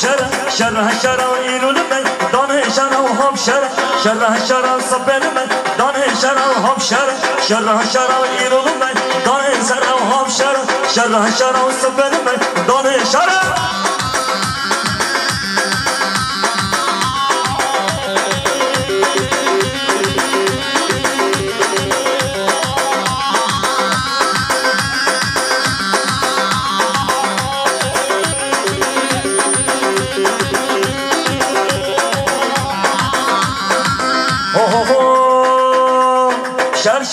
شر شر شر ایرون من دانه شر هم شر شر شر سبل من دانه شر هم شر شر شر ایرون من دانه شر هم شر شر شر سبل من دانه شر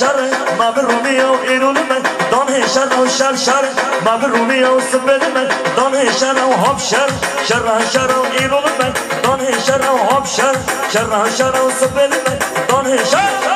شر ما بالرومية وإيرون من دانه شر وشر شر ما بالرومية وسبل من دانه شر وهب شر شر شر وإيرون من دانه شر وهب شر شر شر وسبل من دانه شر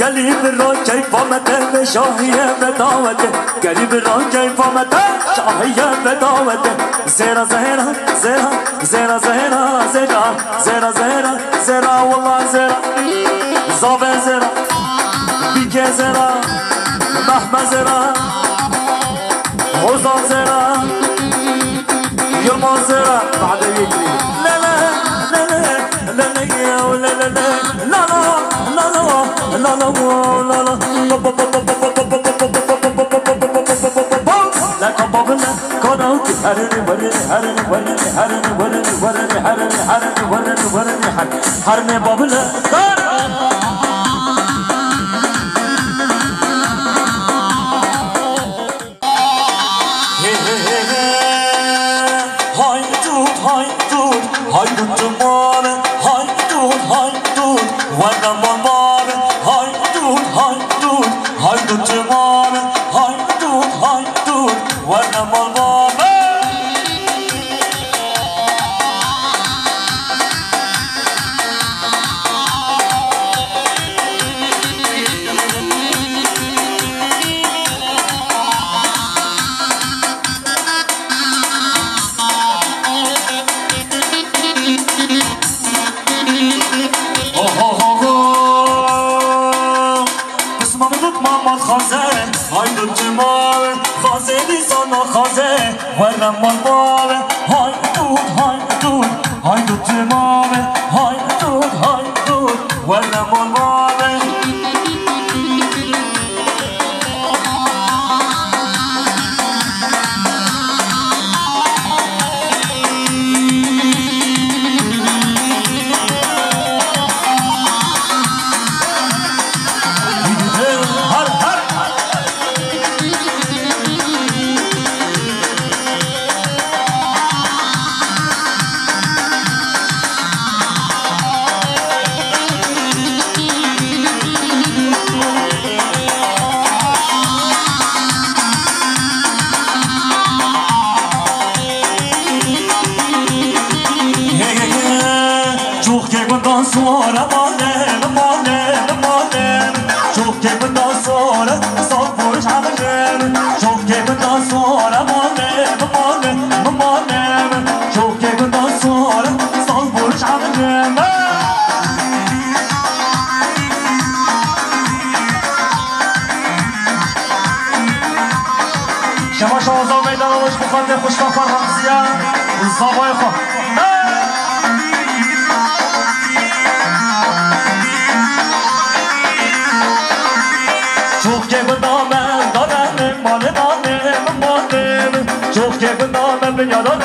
قريب الران كيف متى شاهية بداوته قريب الران كيف متى شاهية بداوته زيرا زيرا زيرا زيرا زيرا زيرا زيرا زيرا زيرا والله زيرا زابا زيرا بيكي زيرا محمد زيرا حسام زيرا يلمان زيرا بعد يجري لا لا لا لا لا لا لا لا لا لا لا لا كبابنا كنوت هرني ورني هرني ورني هرني ورني ورني هرني هرني ورني ورني هرني بابنا هاي توت هاي توت هاي توت ماما هاي توت وانا ماما هاي توت هاي توت ماما هاي توت وانا ماما وانا مال هاي توت هاي توت مال هاي توت وانا مال Sonra manem manem manem çok kebirden sonra sağ vuruş haberim çok kebirden sonra manem manem manem çok kebirden sonra sağ vuruş haberim şama şahzam meydan olmuş bu kadar hoş kafar hamsiya sabahı ko çok kebirden ben danem manem manem çok kebirden ben dünyada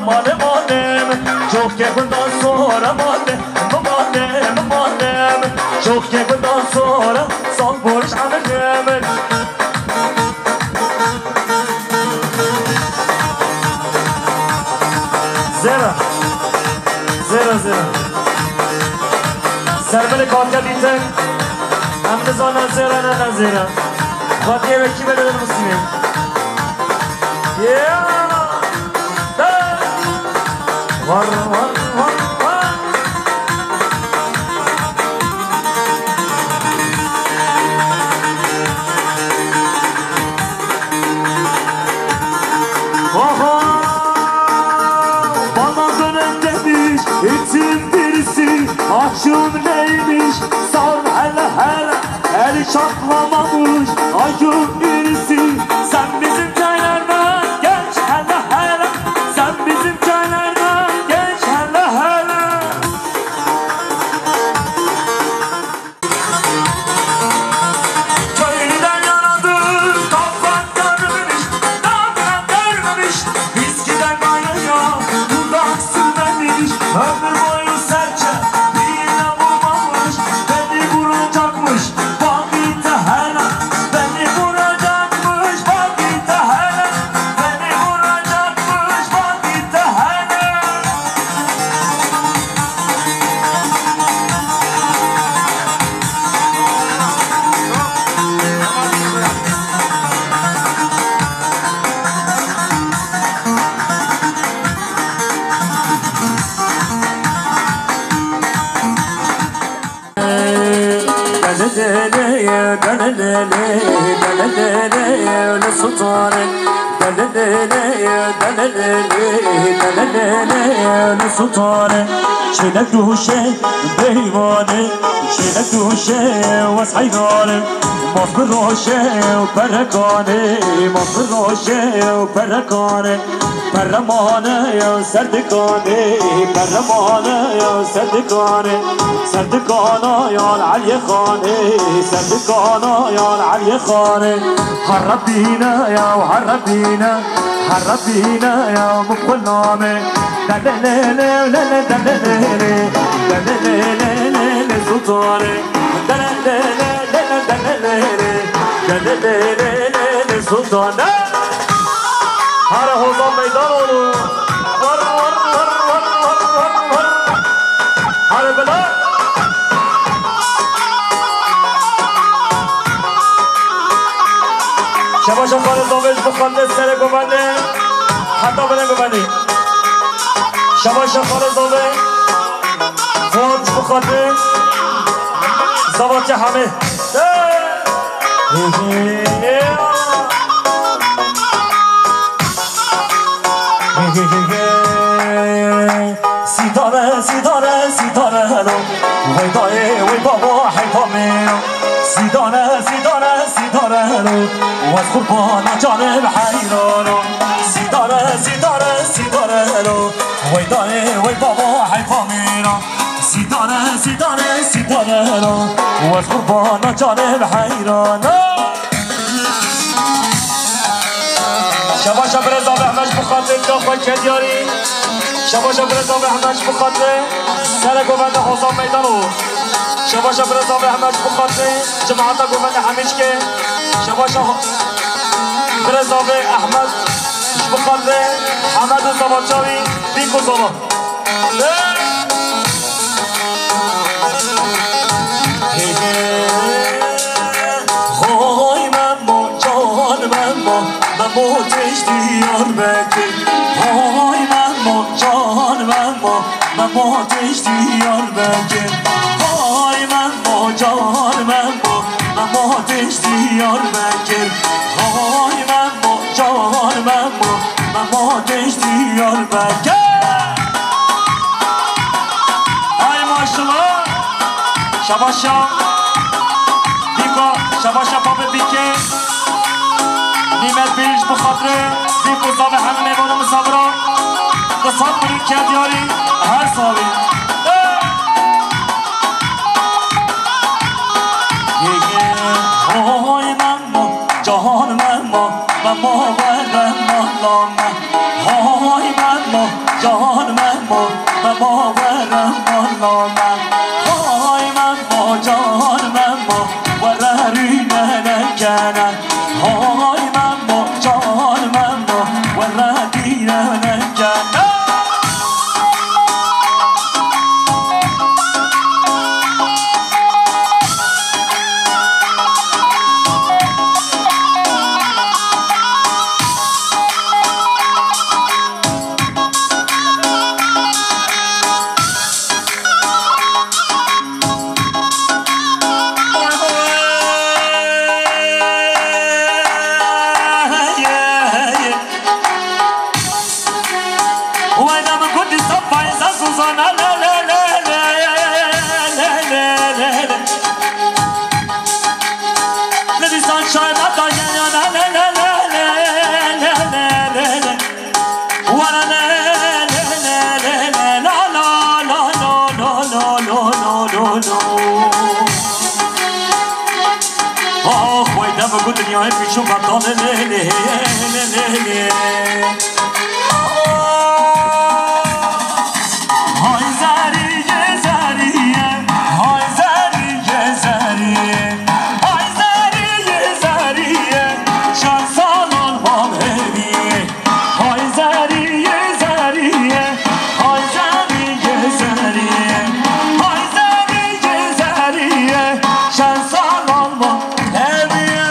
manem manem çok kebirden sonra manem manem çok kebirden sonra sal vuruş haberim Zera Zera Zera Serbeli kalka diyecek hem de zaten Zera ne Zera Vatiye ve kime dedim Müslüman Yeah Var Mahşum neymiş sor hele hele. El çatlamamış ayın birisi. Sen bizim köylerden geç hele hele. Sen bizim köylerden geç hele hele. Köylüden yanadır kafan görmemiş. Dağdan görmemiş. Viskiden kaynıyor dudak sürmemiş. Ömür boyu serçe birine vurmamış. Beni vuracakmış vakitte hele. Beni vuracakmış vakitte hele. Beni vuracakmış vakitte hele. sultانه شلك دوشه بيوانه شلك دوشه وصحيانه مصبر روشه وبركانه مصبر روشه وبركانه برمانه يا سردكانه برمانه يا سردكانه سردكانه يا العلي خانه سردكانه يا العلي خانه هربينا يا وهربينا هربينا يا مقبل نامه sultanı sultanı Hara hozan meydan olur var var var var var var var Hara bela şaba şakarı zavej bukhanne sere guvane hatta bile guvane şaba şakarı zavej Fuat bukhanne zavatçı hame ستاره ستاره ستاره رو وای دای وای بابا حیفامه ستاره ستاره ستاره رو واز قربان جانب حیرانو ستاره ستاره ستاره رو وای دای وای بابا حیفامه ستاره ستاره ستاره رو واز قربان جانب حیرانو شبا شب رضا به همش بخاطر داخل کدیاری شبا شب رضا به همش بخاطر سر گوند حسام میدانو شبا شب رضا به همش بخاطر جماعت گوند همیش که شبا شب رضا به احمد بخاطر حمد و زبانچاوی بیکو زبان خوی من با جان من با موتش دیار بکر های من با جان من با موتش دیار بکر های من با جان من با موتش دیار بکر های من با جان من با موتش دیار بکر های ماشالله شباشا دیگه شباشا پاپ بیکه نیمت بیش بخاطره دیگه زابه همه میبانو مسافران قصاد برین کدیاری هر سالی های من ما جهان من ما و ما ورم مالامه های من ما جهان من ما و ما ورم مالامه های من ما جهان من ما و رهرینه نکنه های من ما جهان من ما و رهرینه نکنه دنیای پیچ و خطا لیلی لیلی های زریه زریه های زریه زریه های زریه زریه چند سالان با هدیه های زریه زریه های زریه زریه های زریه زریه چند سالان با هدیه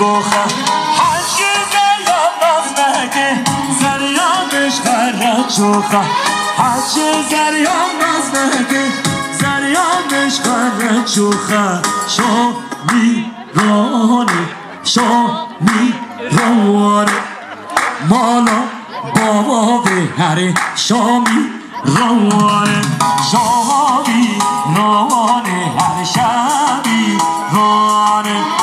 کوخه حج زریان نازنگه زریانش غرق چوخه حج زریان نازنگه زریانش غرق چوخه شو میرانه شو میرانه مالا بابا به هره شو میرانه شو میرانه هر شبی رانه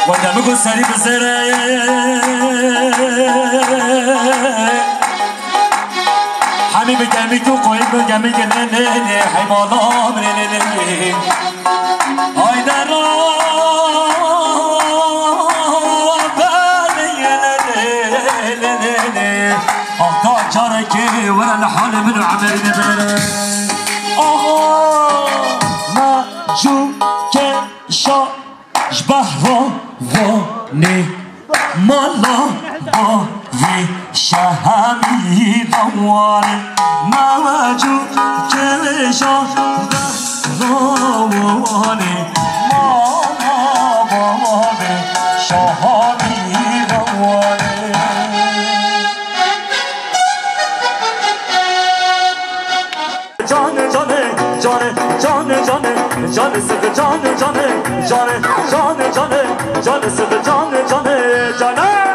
ودمكو سري بزري حبيبي جميل تو قلب جميل جنني حيمالا من ليلي هاي درا بالي اخطا جارك ورا الحال من عمر نبره ما جو كشا بهروانی مالا باوی شهمی دوانی موجود کلشا بهروانی مالا باوی شهمی دوانی جانه جانه جانه جانه جانه جانه سد جانه جانه جانه جانه جانه جانه سد جانه جانه جانه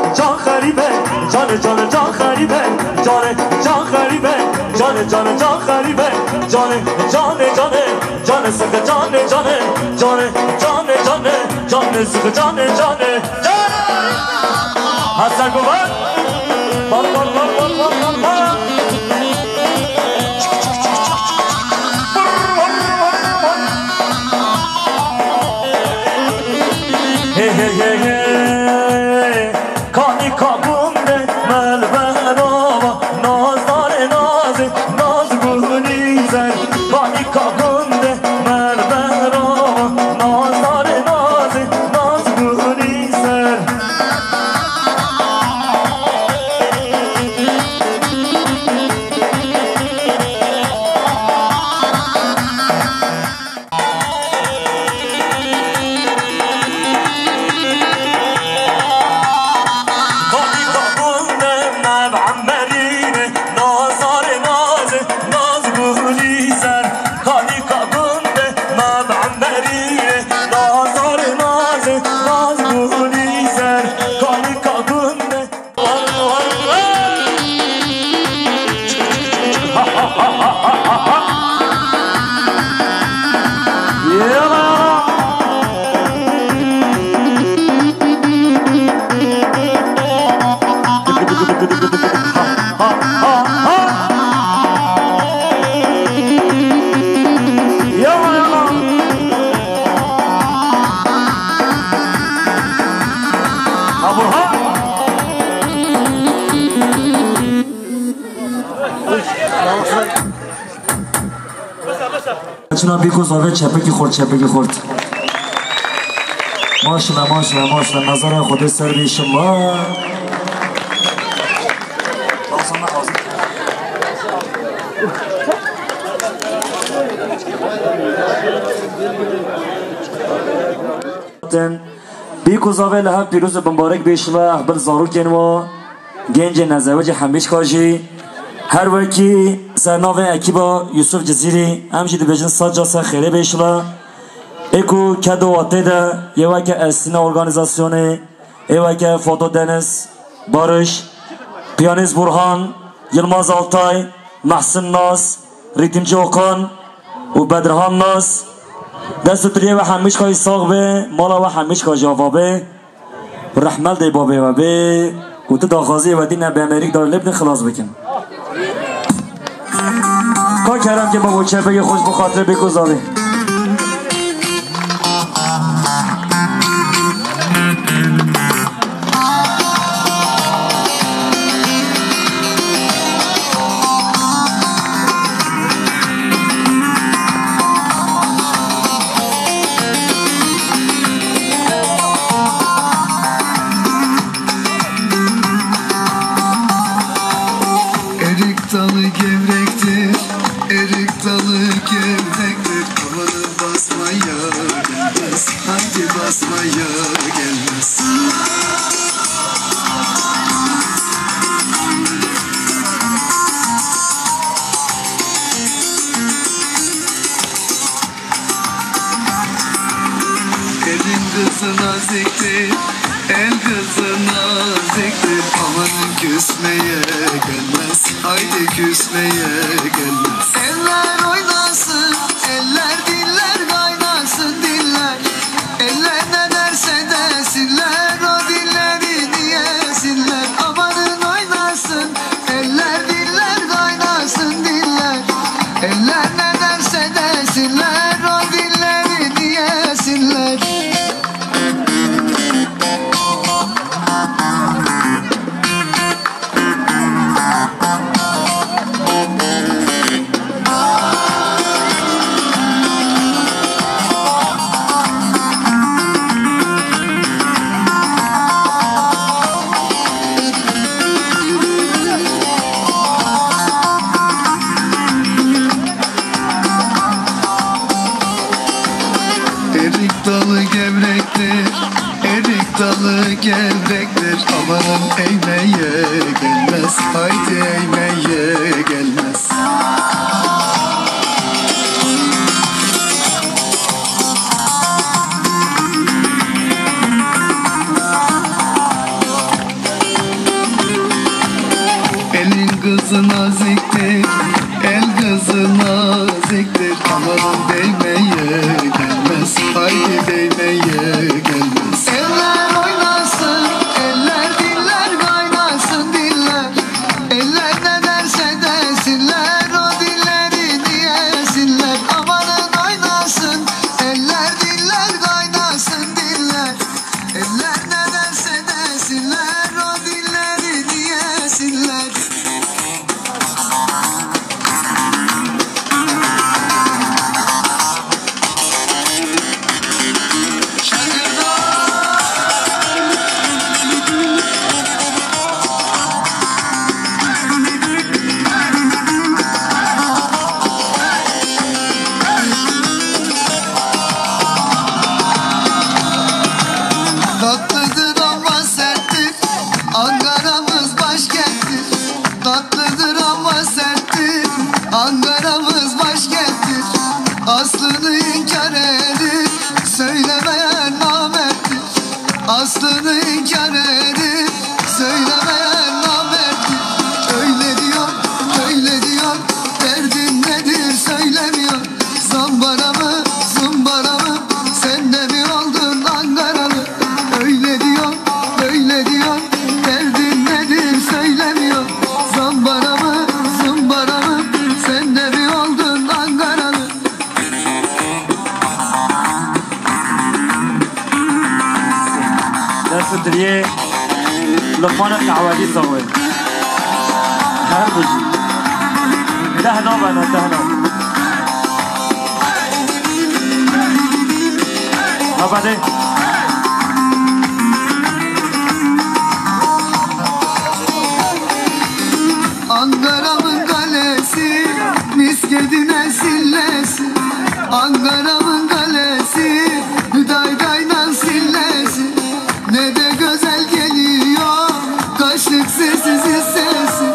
جان خریبه جان خریبه جان خریبه جان سخ جان سخ جان حسن گوبر بال بال بال بال بال بال hey hey hey hey kani kabunde melbenova nazare nazi naz gunizer kani kabunde melbenova nazare nazi naz gunizer چنا بیکو زاویه چپکی خورد ماشاءالله نظر خود سر بی شما بیکو زاویه لحب پیروز بمبارک بیشما اخبر زارو کنوا گنج نزوج همیش کاشی هر وکی سرناو اکیبا یوسف جزیری همچی دی بجن ساجاسا خیره بیشما اکو کدو واته ده یه وکه استینا ارگانیزاسیونه یه وکه فوتو دنس بارش پیانیز برهان یلماز آلتای محسن ناس ریتمچی اوکان و بدرهان ناس دست تریه و همیش خواهی ساق به مالا و همیش خواهی جاوا به رحمل دی بابه و به و تو داخوازی و دینه به امریک دار لبن خلاص بکن کار کردم که با بچه بگه خوش بخاطر بکوزاوی لقمان العوادي صوي هربجي دهنا بنا دهنا Hadi. Ankara'mın kalesi misketine sillesi, Ankara'mın kalesi Hüdayday'dan sillesi. Ne de güzel geliyor kaşık sessiz sesi,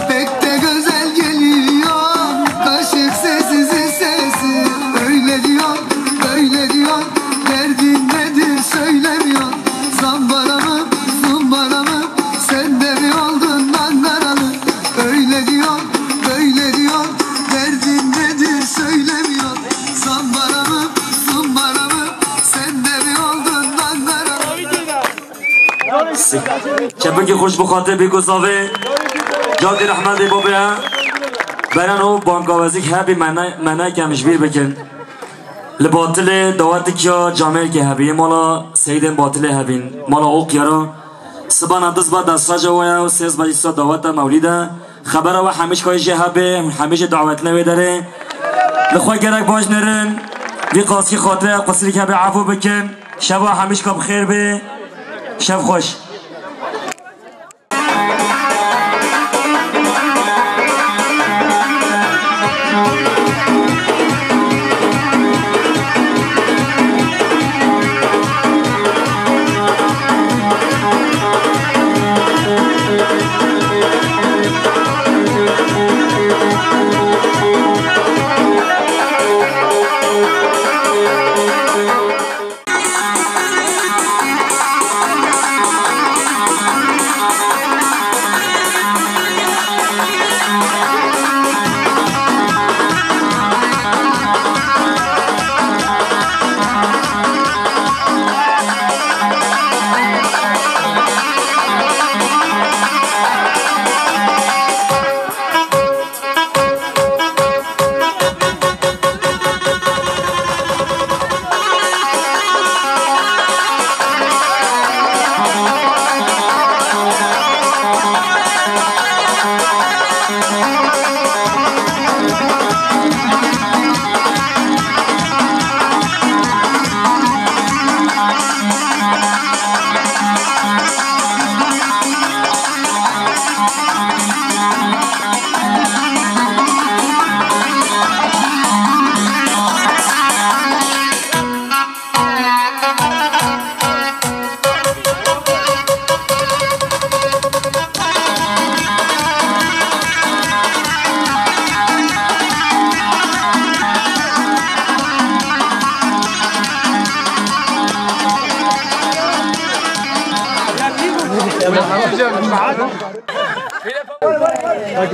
pek de güzel geliyor kaşık sessiz sesi. Öyle diyor böyle diyor, derdin nedir söylemiyor. Zambara mı zumbara mı, sen de mi oldun Ankaralı? Öyle diyor böyle diyor, derdin nedir söylemiyor. Zambara mı zumbara mı, sen de mi oldun Ankaralı? Çapınki hoş bu khatı bir kusavi Cadi Rahmeti babaya Beren o bankavazik hebi menay kemiş bir bekin Libatili davati kya camel ki hebi Mala Seyyidin batili hebin Mala oq yara Sabana dizba dastaja waya و سیز بجی سا دعوت مولیده خبره و همیش کایش هبه همیش دعوت نویداره لخواه گرک باش نرن وی قاسکی خاطره قصری که به عفو بکن شب همیش که بخیر به شب خوش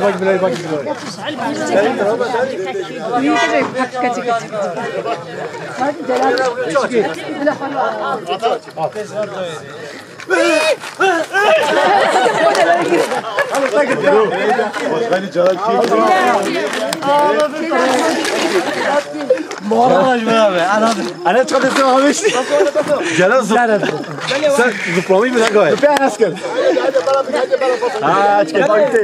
Bak Bilal bak Bilal. Ana çıkarttı abi. Gel zıplamayı mı lan gayet? Zıplayan asker. Ha çıkart.